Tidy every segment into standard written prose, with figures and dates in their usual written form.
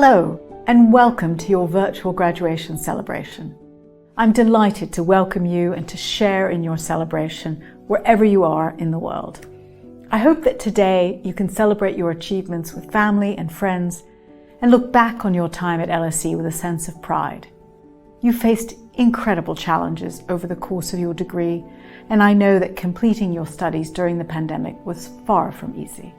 Hello, and welcome to your virtual graduation celebration. I'm delighted to welcome you and to share in your celebration wherever you are in the world. I hope that today you can celebrate your achievements with family and friends and look back on your time at LSE with a sense of pride. You faced incredible challenges over the course of your degree, and I know that completing your studies during the pandemic was far from easy.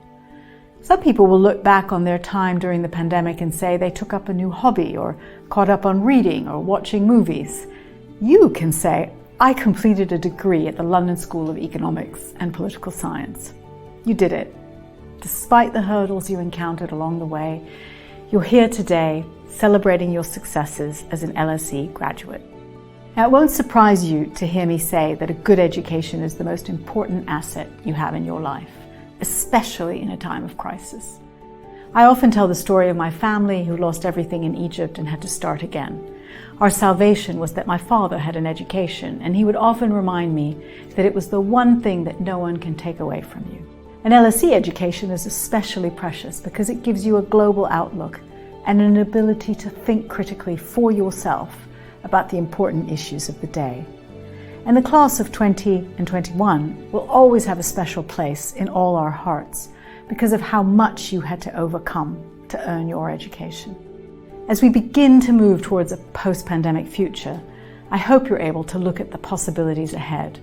Some people will look back on their time during the pandemic and say they took up a new hobby or caught up on reading or watching movies. You can say, I completed a degree at the London School of Economics and Political Science. You did it. Despite the hurdles you encountered along the way, you're here today celebrating your successes as an LSE graduate. Now, it won't surprise you to hear me say that a good education is the most important asset you have in your life, especially in a time of crisis. I often tell the story of my family who lost everything in Egypt and had to start again. Our salvation was that my father had an education, and he would often remind me that it was the one thing that no one can take away from you. An LSE education is especially precious because it gives you a global outlook and an ability to think critically for yourself about the important issues of the day. And the class of 20 and 21 will always have a special place in all our hearts because of how much you had to overcome to earn your education. As we begin to move towards a post-pandemic future, I hope you're able to look at the possibilities ahead.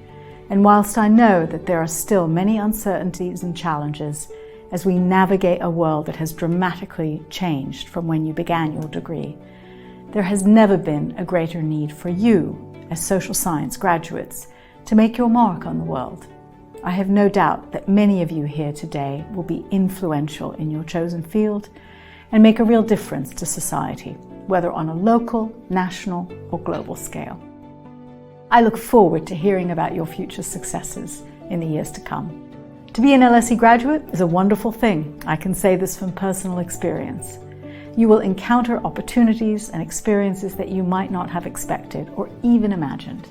And whilst I know that there are still many uncertainties and challenges as we navigate a world that has dramatically changed from when you began your degree, there has never been a greater need for you as social science graduates to make your mark on the world. I have no doubt that many of you here today will be influential in your chosen field and make a real difference to society, whether on a local, national, or global scale. I look forward to hearing about your future successes in the years to come. To be an LSE graduate is a wonderful thing. I can say this from personal experience. You will encounter opportunities and experiences that you might not have expected or even imagined.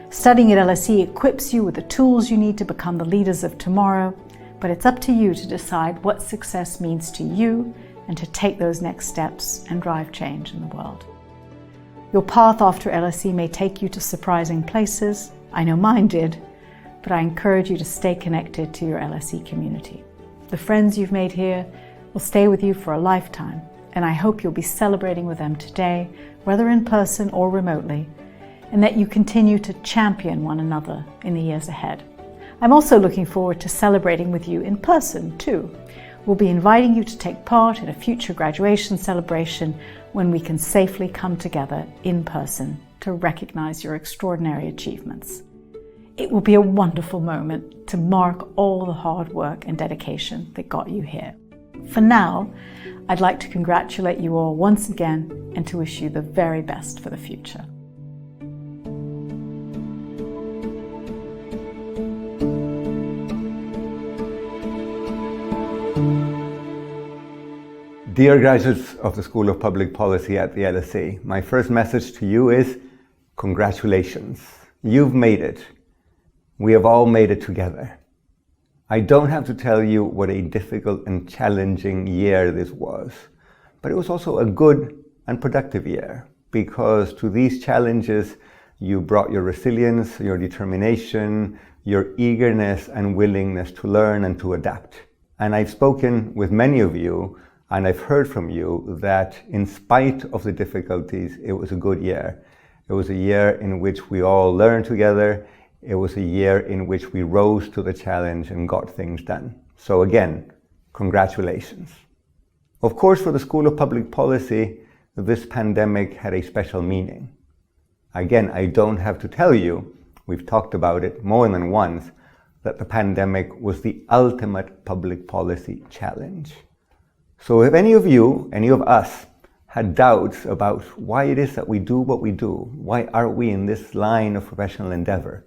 Studying at LSE equips you with the tools you need to become the leaders of tomorrow, but it's up to you to decide what success means to you and to take those next steps and drive change in the world. Your path after LSE may take you to surprising places. I know mine did, but I encourage you to stay connected to your LSE community. The friends you've made here will stay with you for a lifetime, and I hope you'll be celebrating with them today, whether in person or remotely, and that you continue to champion one another in the years ahead. I'm also looking forward to celebrating with you in person too. We'll be inviting you to take part in a future graduation celebration when we can safely come together in person to recognize your extraordinary achievements. It will be a wonderful moment to mark all the hard work and dedication that got you here. For now, I'd like to congratulate you all once again and to wish you the very best for the future. Dear graduates of the School of Public Policy at the LSE, my first message to you is congratulations. You've made it. We have all made it together. I don't have to tell you what a difficult and challenging year this was, but it was also a good and productive year because to these challenges you brought your resilience, your determination, your eagerness and willingness to learn and to adapt. And I've spoken with many of you and I've heard from you that in spite of the difficulties, it was a good year. It was a year in which we all learned together. It was a year in which we rose to the challenge and got things done. So again, congratulations. Of course, for the School of Public Policy, this pandemic had a special meaning. Again, I don't have to tell you, we've talked about it more than once, that the pandemic was the ultimate public policy challenge. So if any of you, any of us, had doubts about why it is that we do what we do, why are we in this line of professional endeavor,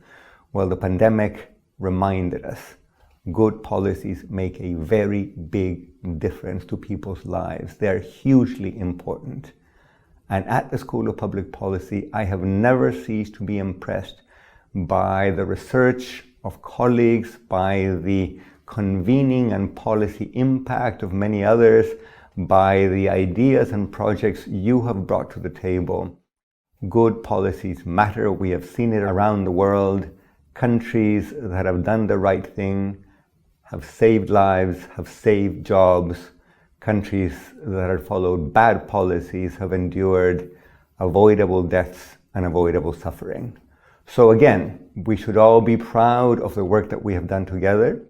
well, the pandemic reminded us good policies make a very big difference to people's lives. They're hugely important. And at the School of Public Policy, I have never ceased to be impressed by the research of colleagues, by the convening and policy impact of many others, by the ideas and projects you have brought to the table. Good policies matter. We have seen it around the world. Countries that have done the right thing have saved lives, have saved jobs. Countries that have followed bad policies have endured avoidable deaths and avoidable suffering. So again, we should all be proud of the work that we have done together.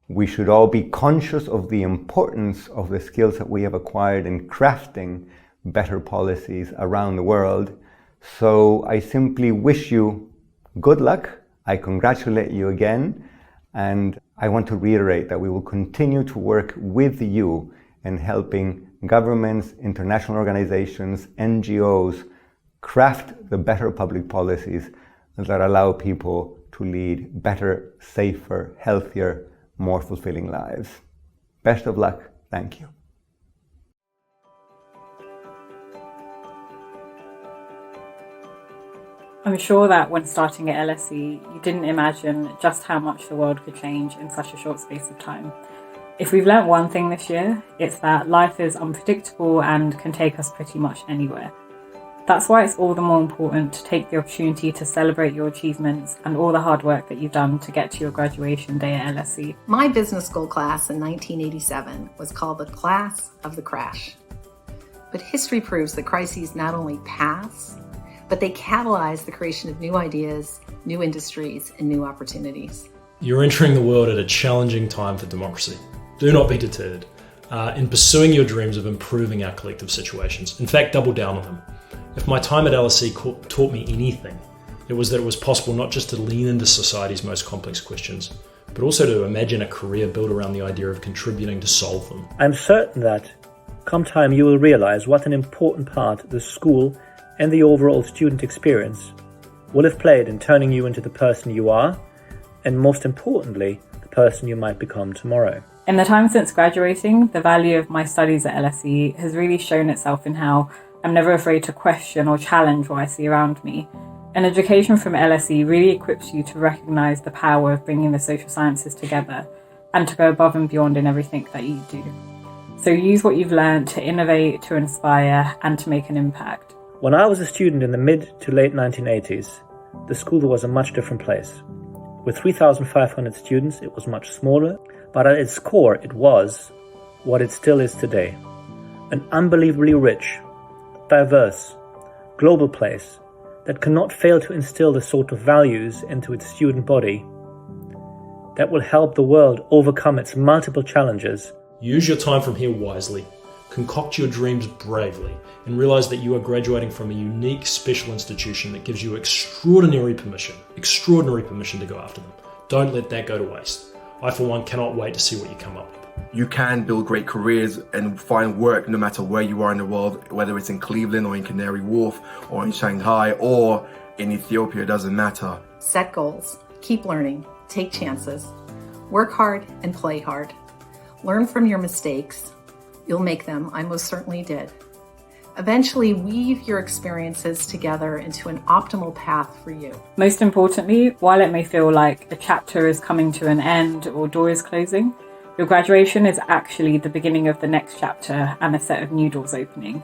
We should all be conscious of the importance of the skills that we have acquired in crafting better policies around the world. So I simply wish you good luck. I congratulate you again. And I want to reiterate that we will continue to work with you in helping governments, international organizations, NGOs craft the better public policies that allow people to lead better, safer, healthier, more fulfilling lives. Best of luck. Thank you. I'm sure that when starting at LSE, you didn't imagine just how much the world could change in such a short space of time. If we've learnt one thing this year, it's that life is unpredictable and can take us pretty much anywhere. That's why it's all the more important to take the opportunity to celebrate your achievements and all the hard work that you've done to get to your graduation day at LSE. My business school class in 1987 was called the Class of the Crash. But history proves that crises not only pass, but they catalyze the creation of new ideas, new industries, and new opportunities. You're entering the world at a challenging time for democracy. Do not be deterred in pursuing your dreams of improving our collective situations. In fact, double down on them. If my time at LSE taught me anything, it was that it was possible not just to lean into society's most complex questions, but also to imagine a career built around the idea of contributing to solve them. I'm certain that, come time, you will realize what an important part the school and the overall student experience will have played in turning you into the person you are, and most importantly, the person you might become tomorrow. In the time since graduating, the value of my studies at LSE has really shown itself in how I'm never afraid to question or challenge what I see around me. An education from LSE really equips you to recognise the power of bringing the social sciences together and to go above and beyond in everything that you do. So use what you've learned to innovate, to inspire, and to make an impact. When I was a student in the mid to late 1980s, the school was a much different place. With 3,500 students, it was much smaller, but at its core, it was what it still is today. An unbelievably rich, diverse, global place that cannot fail to instill the sort of values into its student body that will help the world overcome its multiple challenges. Use your time from here wisely, concoct your dreams bravely, and realize that you are graduating from a unique, special institution that gives you extraordinary permission to go after them. Don't let that go to waste. I, for one, cannot wait to see what you come up with. You can build great careers and find work no matter where you are in the world, whether it's in Cleveland or in Canary Wharf or in Shanghai or in Ethiopia, it doesn't matter. Set goals, keep learning, take chances, work hard and play hard. Learn from your mistakes. You'll make them. I most certainly did. Eventually, weave your experiences together into an optimal path for you. Most importantly, while it may feel like a chapter is coming to an end or door is closing, your graduation is actually the beginning of the next chapter and a set of new doors opening.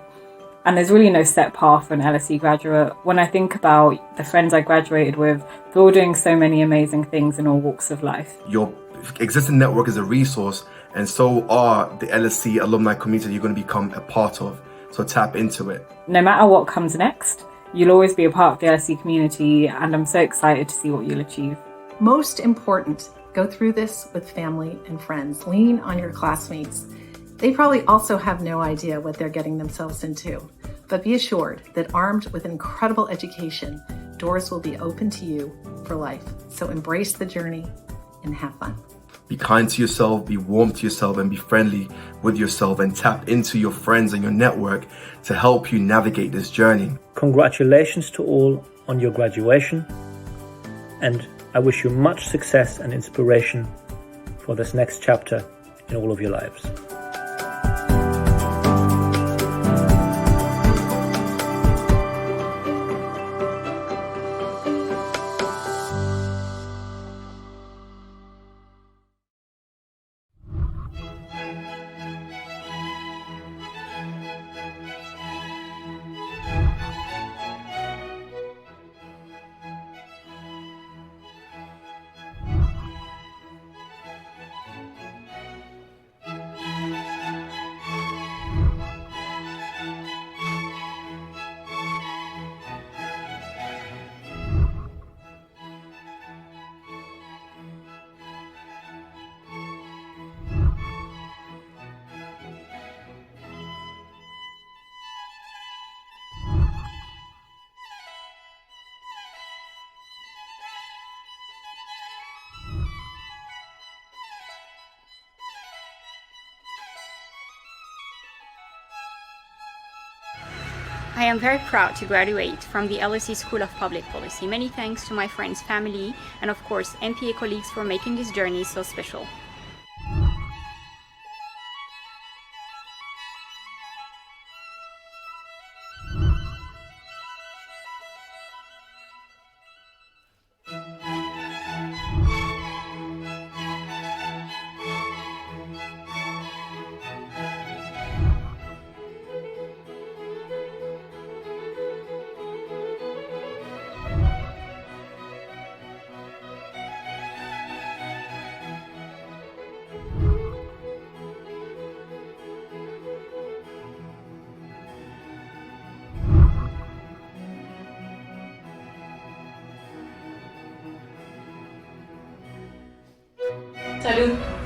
And there's really no set path for an LSE graduate. When I think about the friends I graduated with, they're all doing so many amazing things in all walks of life. Your existing network is a resource, and so are the LSE alumni community you're going to become a part of. So tap into it. No matter what comes next, you'll always be a part of the LSE community, and I'm so excited to see what you'll achieve. Most important, go through this with family and friends. Lean on your classmates. They probably also have no idea what they're getting themselves into. But be assured that armed with incredible education, doors will be open to you for life. So embrace the journey and have fun. Be kind to yourself, be warm to yourself, and be friendly with yourself, and tap into your friends and your network to help you navigate this journey. Congratulations to all on your graduation, and I wish you much success and inspiration for this next chapter in all of your lives. I am very proud to graduate from the LSE School of Public Policy. Many thanks to my friends, family, and of course MPA colleagues for making this journey so special. Salut.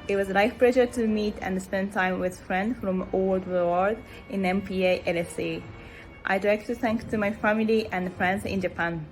It was a life pleasure to meet and spend time with friends from all over the world in MPA LSE. I'd like to thank to my family and friends in Japan.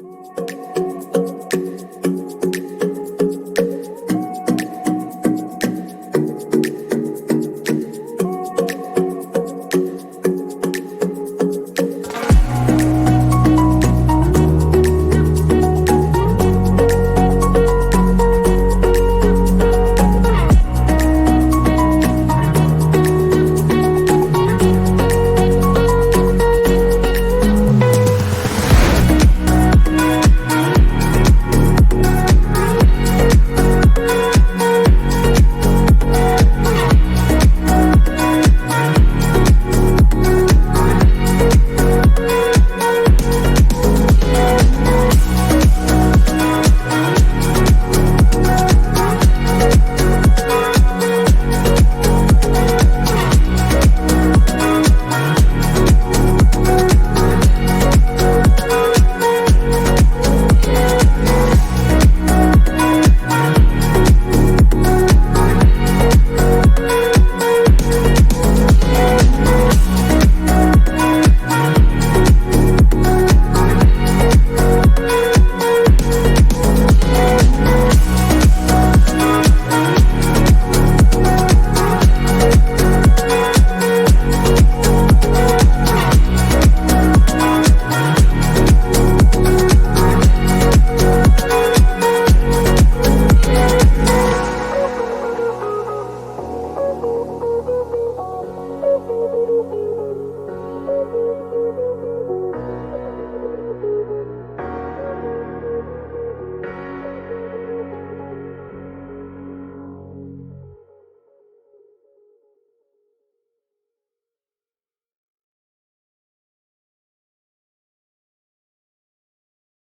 you.